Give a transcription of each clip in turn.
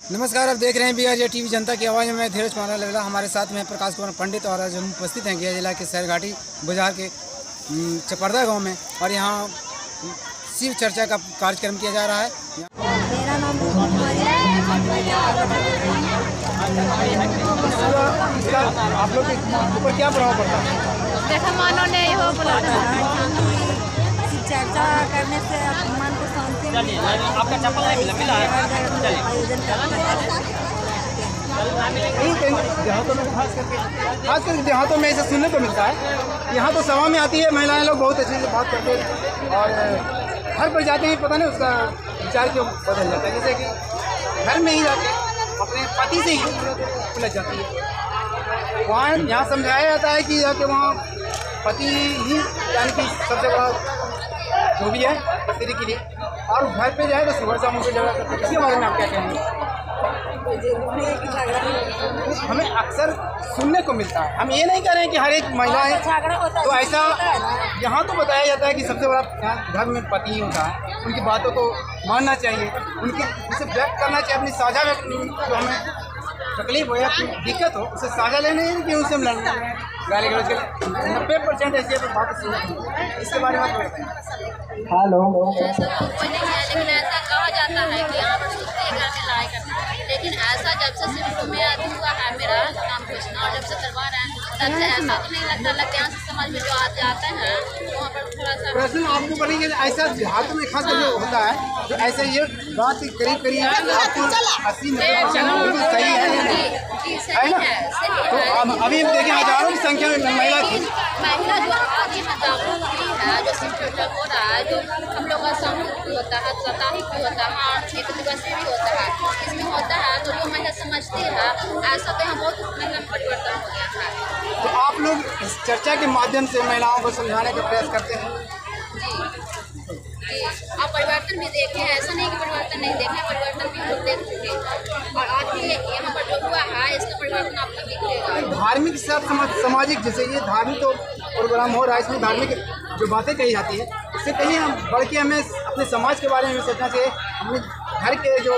नमस्कार, आप देख रहे हैं BRJ टीवी जनता की आवाज़ में। मैं धीरज कुमार लवेला, हमारे साथ में प्रकाश कुमार पंडित और आज हम उपस्थित हैं गया जिला के सैरघाटी बाजार के चपरदा गांव में और यहाँ शिव चर्चा का कार्यक्रम किया जा रहा है। मेरा नाम आप लोग के ऊपर क्या प्रभाव पड़ता है? देखा मानो ने हो बोला चर्चा करने से मन को शांति मिलती है। आपका चप्पल मिला है। आयोजन देहातों में खास करके देहातों में ऐसा सुनने को मिलता है। यहाँ तो सभा में आती है, महिलाएं लोग बहुत अच्छे से बात करते हैं और हर पर जाते हैं, पता नहीं उसका विचार क्यों बदल जाता है। जैसे कि घर में ही जाके अपने पति से ही उलझ जाती है। वहाँ यहाँ समझाया जाता है कि जाके वहाँ पति ही यानी कि सबसे बड़ा जो भी है स्त्री के लिए, और घर पे जाए तो सुबह शाम उनसे झगड़ा करते हैं। इसके बारे में आप क्या कहेंगे? हमें अक्सर सुनने को मिलता है। हम ये नहीं कह रहे हैं कि हर एक महिला है तो ऐसा, यहाँ तो बताया जाता है कि सबसे बड़ा यहाँ घर में पति ही होता है। उनकी बातों को मानना चाहिए, उनके उसे व्यक्त करना चाहिए, अपनी साझा जो हमें तकलीफ हो या दिक्कत हो उसे साझा लेने कि उनसे हम लड़ने गाली गलौज के 90% ऐसी बात सुनते। इसके बारे में आप बताएं। हेलो, कोई नहीं है, लेकिन ऐसा कहा जाता है कि यहाँ पर सोचते हैं घर में लड़ाई करते हैं, लेकिन ऐसा जब से सिर्फ में हुआ है मेरा नाम कृष्णा, और जब से करवा रहे हैं तब से ऐसा तो नहीं लगता यहाँ से समाज में जो जाते हैं वहाँ पर थोड़ा सा प्रश्न आपको पढ़ेंगे। ऐसा देहातों में खास करके होता है जो ऐसे ये बात करीब करीब आपको 80-90% सही है या नहीं है ना? तो अभी हम देखें हजारों की संख्या में महिला थी। महिला जो आज यहाँ जागरूक हुई है, जो शिव चर्चा हो रहा है, जो हम लोग का सामूहिक भी होता है, साप्ताहिक भी होता है, एक दिवसीय भी होता है, इसमें होता है तो जो महिला समझती है ऐसा तो यहाँ बहुत महिला में परिवर्तन हो गया है। तो आप लोग इस चर्चा के माध्यम से महिलाओं को समझाने का प्रयास करते हैं। जी, आप परिवर्तन भी देखे हैं, ऐसा नहीं कि परिवर्तन नहीं देखे, परिवर्तन भी लोग देख चुके हैं और आज भी यहाँ पर जो हुआ है इसका परिवर्तन आपको दिखेगा। धार्मिक के साथ सामाजिक, जैसे ये धार्मिक तो प्रोग्राम हो रहा है, इसमें धार्मिक जो बातें कही जाती है इससे कहीं हम बढ़ के हमें अपने समाज के बारे में सोचना चाहिए। अपने घर के जो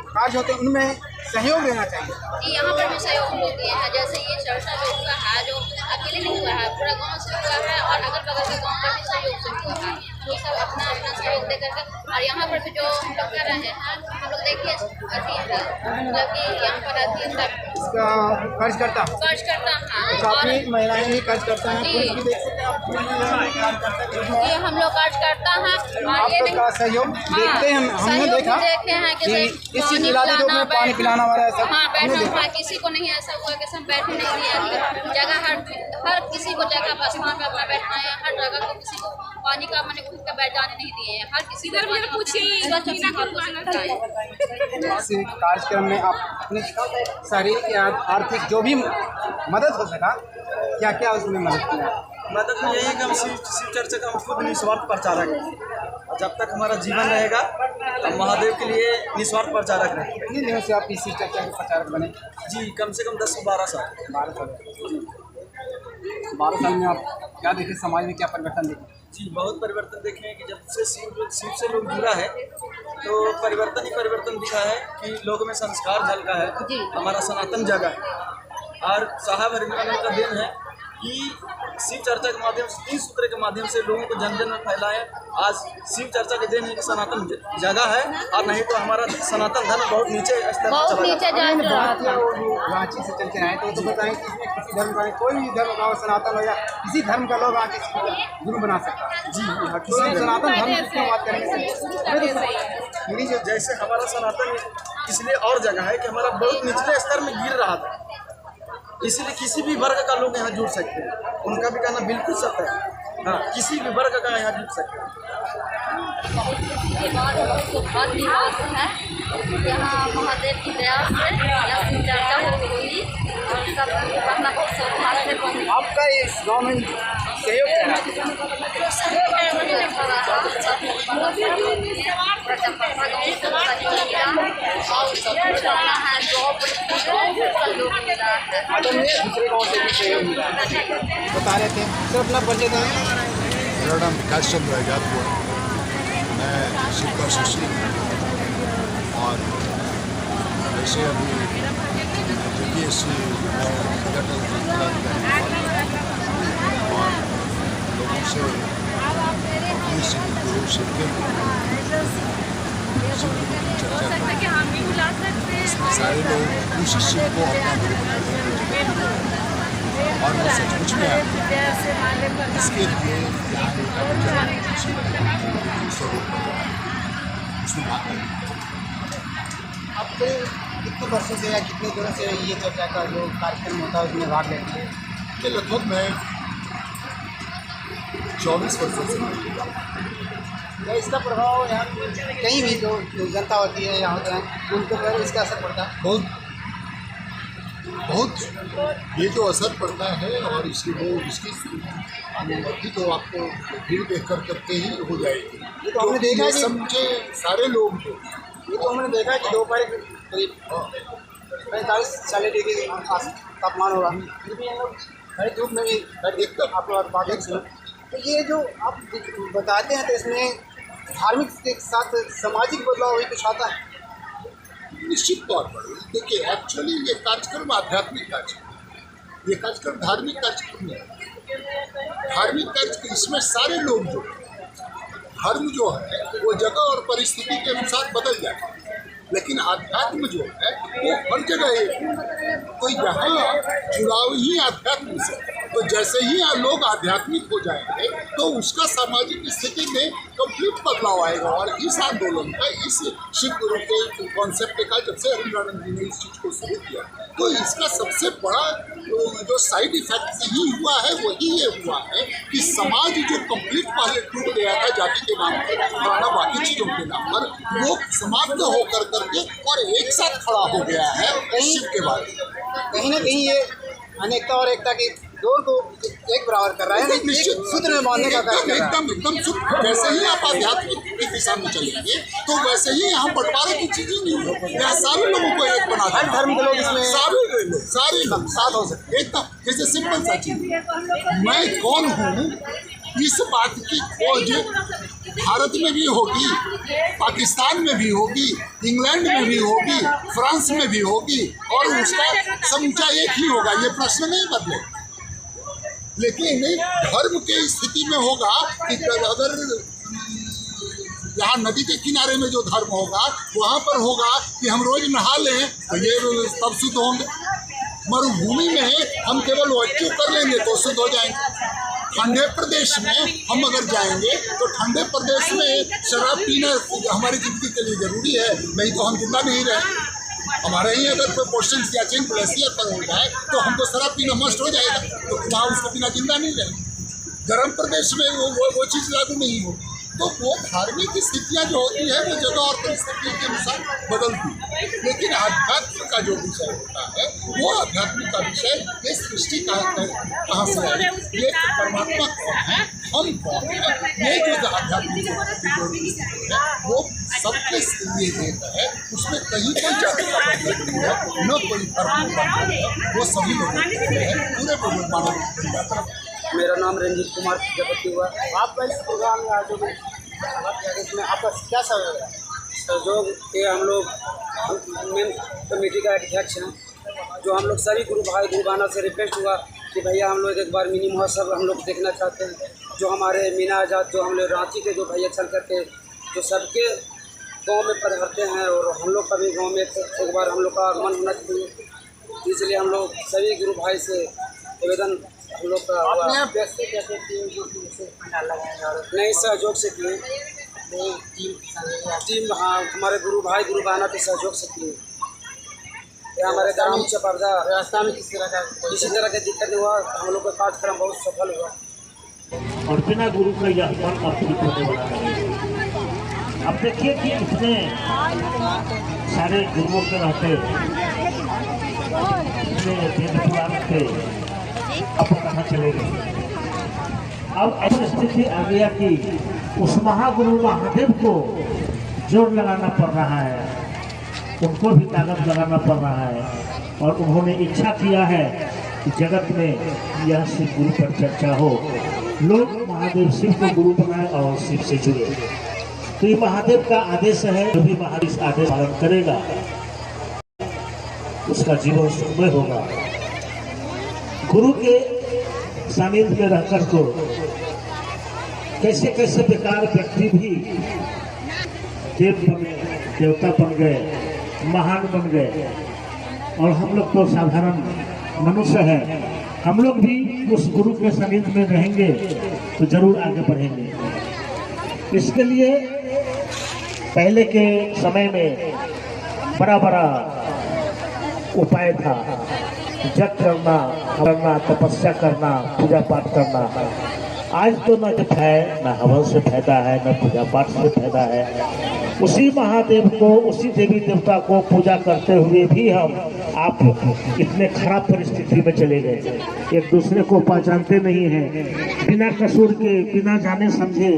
कार्य होते हैं उनमें सहयोग देना चाहिए। जी, यहाँ पर भी सहयोग लोग दिए हैं, जैसे ये चर्चा जो हुआ है जो अकेले नहीं हुआ है, पूरा गांव से हुआ है और अगल बगल के गांव का भी सहयोग से हुआ है। वो सब अपना अपना सहयोग दे करके और यहाँ पर भी जो हम लोग कर रहे हैं, हम लोग देखिए अभी मतलब कि यहाँ पर आती है सब इसका खर्च करता हाँ, काफी महिलाएं भी खर्च करता है। पुरुष भी देख सकते हैं आप, ये हम लोग कार्य करता है और ये आपका सहयोग देखते हैं। हमने देखा देखे हैं कि इस इलाके जो में पानी पिलाना वाला है सब हाँ हमने बैठा देखा। हुआ, किसी को नहीं ऐसा हुआ कि सब बैठे नहीं दिया जगह, हर किसी को जगह पर स्थान पे अपना बैठना है, हर जगह को किसी को पानी का मैंने उठ कर बैठ जाने नहीं दिए हैं, हर किसी को इस कार्यक्रम में आप अपने शारीरिक या आर्थिक जो भी मदद हो सका, क्या क्या उसमें मदद किया? मदद में यही है कि हम शिव चर्चा का हम खुद निस्वार्थ प्रचारक हैं और जब तक हमारा जीवन रहेगा हम महादेव के लिए निस्वार्थ प्रचारक रहेंगे। कितने दिनों से आप इस चर्चा के प्रचारक बने? जी, कम से कम 10 से 12 साल। 12 साल में आप क्या देखे, समाज में क्या परिवर्तन देखे? जी, बहुत परिवर्तन देखे हैं कि जब से शिव से लोग जुड़ा है तो परिवर्तन ही परिवर्तन दिखा है कि लोगों में संस्कार झलका है, हमारा सनातन जगह है। और साहब हरिंद्रानंद का देन है कि शिव चर्चा के माध्यम से 3 सूत्र के माध्यम से लोगों को जन जन में फैलाएं। आज शिव चर्चा के देन है कि सनातन जगह है, और नहीं तो हमारा सनातन धर्म बहुत नीचे स्तर पर चला जाता है। रांची से चल के आए तो बताएं कि इसमें किसी धर्म का कोई भी धर्म का सनातन हो या किसी धर्म का लोग आके गुरु बना सकता है। जी, किसी सनातन धर्म की बात करेंगे तो जैसे हमारा सनातन इसलिए और जगह है कि हमारा बहुत निचले स्तर में गिर रहा था, इसीलिए किसी भी वर्ग का लोग यहाँ जुड़ सकते हैं। उनका भी कहना बिल्कुल सत्य है। हाँ, किसी भी वर्ग का यहाँ जुड़ सकते हैं। यहाँ महादेव की दया से चर्चा हुई और सब अपना बहुत सौभाग्य बनी। आपका इस गाँव में सहयोग क्या दूसरे गाँव से भी सहयोग मिला बता रहे थे सर, अपना परिचय दें। मेरा नाम विकास चंद्र आजाद हुआ, मैं शिव का शिष्य और जैसे अभी JPSC और लोगों से अपनी गुरु से सारे लोग उस शिव को अपना गुरु और वो सचमुच में इसके लिए आप कितने वर्षों से या कितने दिनों से ये चर्चा का जो कार्यक्रम होता है उसमें भाग लेते हैं? कि लगभग मैं 24 वर्षों से या इसका प्रभाव यहाँ कहीं भी जो जनता होती है यहाँ होते हैं उनके पर इसका असर पड़ता है? बहुत ये जो असर पड़ता है और इसकी अनुभूति तो आपको भीड़ देख करके ही हो जाएगी। ये तो हमने देखा है कि समझे सारे लोग ये तो हमने देखा है कि दोपहर करीब 45-40 डिग्री तापमान होगा, फिर भी हम लोग हर धूप में भी देखते आप लोग बात सुनो। तो ये जो आप बताते हैं तो इसमें धार्मिक के साथ सामाजिक बदलाव भी कुछ आता है? निश्चित तौर पर देखिए, एक्चुअली ये कार्यक्रम आध्यात्मिक कार्यक्रम, ये कार्यक्रम धार्मिक कार्यक्रम नहीं है। धार्मिक कार्यक्रम इसमें सारे लोग जो धर्म जो है वो जगह और परिस्थिति के अनुसार बदल जाता है, लेकिन आध्यात्म जो है वो हर जगह एक है। तो यहाँ जुड़ाव ही आध्यात्म से, तो जैसे ही लोग आध्यात्मिक हो जाएंगे तो उसका सामाजिक स्थिति में कंप्लीट बदलाव आएगा। और इस आंदोलन का, इस शिव गुरु के कॉन्सेप्ट का जब से हरिनारायण जी ने इस चीज़ को शुरू किया तो इसका सबसे बड़ा जो साइड इफेक्ट ही हुआ है वही ये हुआ है कि समाज जो कंप्लीट पहले टूट गया था जाति के नाम पर, पुराना बाकी चीज़ों के नाम पर, वो समाप्त होकर करके और एक साथ खड़ा हो गया है शिव के बाद। कहीं ना कहीं ये अनेकता और एकता की दौड़ को एक बराबर कर रहा है, निश्चित सूत्र में बांधने का कार्य कर रहा है। एकदम जैसे ही आप आध्यात्मिक की दिशा में चलेंगे तो वैसे ही यहाँ बंटवारे की चीजें नहीं होगी। यहाँ सारे लोगों को एक बना हर धर्म के लोग इसमें सारे लोग साथ हो सकते एकदम। जैसे सिंपल सा चीज, मैं कौन हूँ इस बात की खोज भारत में भी होगी, पाकिस्तान में भी होगी, इंग्लैंड में भी होगी, फ्रांस में भी होगी और उसका समूचा एक ही होगा, ये प्रश्न नहीं बदले। लेकिन धर्म के स्थिति में होगा कि अगर यहाँ नदी के किनारे में जो धर्म होगा वहाँ पर होगा कि हम रोज नहा लें तो ये तब शुद्ध होंगे। मरुभूमि में हम केवल वच्चू कर लेंगे तो शुद्ध हो जाएंगे। ठंडे प्रदेश में हम अगर जाएंगे तो ठंडे प्रदेश में शराब पीना हमारी जिंदगी के लिए जरूरी है, नहीं तो हम जिंदा नहीं रहे। हमारे ही अगर कोई क्वेश्चन या चेन ग्लेशियर पर हो जाए तो हमको शराब पीना मस्ट हो जाएगा, तो वहाँ उसको बिना जिंदा नहीं रहेंगे। गर्म प्रदेश में वो चीज़ लागू नहीं होगी। तो वो धार्मिक स्थितियाँ जो होती है वो जगह और परिस्थितियों के अनुसार बदलती है। लेकिन आध्यात्म का जो विषय होता है वो आध्यात्म का विषय ये सृष्टि कहाँ से है, ये परमात्मा कौन है, हम कौन है, ये जो आध्यात्मिक है वो सबके लिए देता है। उसमें कहीं कोई जाति का बंधन नहीं है, न कोई धर्म का बंधन है, वो सभी लोगों के लिए है, पूरे मानव जाता है। मेरा नाम रंजीत कुमार प्रजापति हुआ। आपका इस प्रोग्राम में आज इसमें आपका क्या सहयोग है? सहयोग के हम लोग मेन कमेटी का अध्यक्ष हैं, जो हम लोग सभी गुरु भाई गुरुबाना से रिक्वेस्ट हुआ कि भैया हम लोग एक बार मिनी महोत्सव हम लोग देखना चाहते हैं। जो हमारे मीना आज़ाद जो हम लोग रांची के जो भैया चल करके जो सबके गांव में पधारते हैं और हम लोग का भी गाँव में एक बार हम लोग का आगमन होना चाहिए, इसलिए हम लोग सभी गुरु भाई से निवेदन हम लोग का नए सहयोग से किए टीम, हाँ हमारे गुरु भाई गुरुबाना के सहयोग से किए। हमारे ग्राम चपरदा रास्ता में किसी तरह का दिक्कत नहीं हुआ, हम लोग का कार्यक्रम बहुत सफल हुआ। और बिना गुरु का यह मन अद्भुत होने वाला है। अब देखिए कि इतने सारे गुरुओं के रहते इतने वेद पुराण थे, अब कहाँ चले गए। अब ऐसी स्थिति आ गया कि उस महागुरु महादेव को जोर लगाना पड़ रहा है, उनको भी ताकत लगाना पड़ रहा है। और उन्होंने इच्छा किया है कि जगत में यह शिव गुरु पर चर्चा हो, लोग महादेव शिव को गुरु बनाए और शिव से जुड़े। तो ये महादेव का आदेश है, जो भी महादेव आदेश पालन करेगा उसका जीवन सुखमय होगा। गुरु के सानिध्य में रहकर को कैसे कैसे बेकार व्यक्ति भी देवता बन गए, महान बन गए, और हम लोग तो साधारण मनुष्य हैं। हम लोग भी उस गुरु के सानिध्य में रहेंगे तो जरूर आगे बढ़ेंगे। इसके लिए पहले के समय में बड़ा बड़ा उपाय था, जप करना, तपस्या करना, पूजा पाठ करना। आज तो न जप है, न हवन से फायदा है, न पूजा पाठ से फायदा है। उसी महादेव को, उसी देवी देवता को पूजा करते हुए भी आप इतने खराब परिस्थिति में चले गए। एक दूसरे को पहचानते नहीं हैं, बिना कसूर के, बिना जाने समझे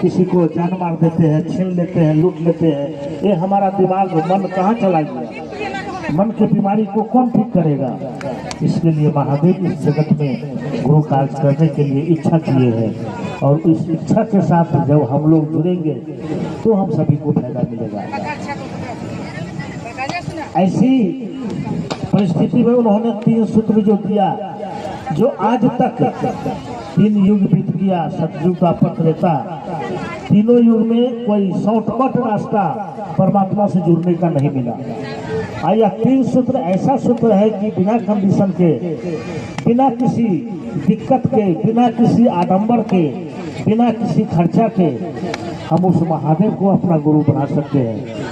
किसी को जान मार देते हैं, छीन लेते हैं, लूट लेते हैं। ये हमारा दिमाग, मन कहाँ चला गया? मन की बीमारी को कौन ठीक करेगा? इसके लिए महादेव इस जगत में गुरु कार्य करने के लिए इच्छा किए हैं, और इस इच्छा के साथ जब हम लोग जुड़ेंगे तो हम सभी को फायदा मिलेगा। ऐसी परिस्थिति में उन्होंने 3 सूत्र जो दिया, जो आज तक 3 युग बीत गया, सतयुग का पथ लेता, तीनों युग में कोई शॉर्टकट रास्ता परमात्मा से जुड़ने का नहीं मिला। यह 3 सूत्र ऐसा सूत्र है कि बिना कंडीशन के, बिना किसी दिक्कत के, बिना किसी आडंबर के, बिना किसी खर्चा के हम उस महादेव को अपना गुरु बना सकते हैं।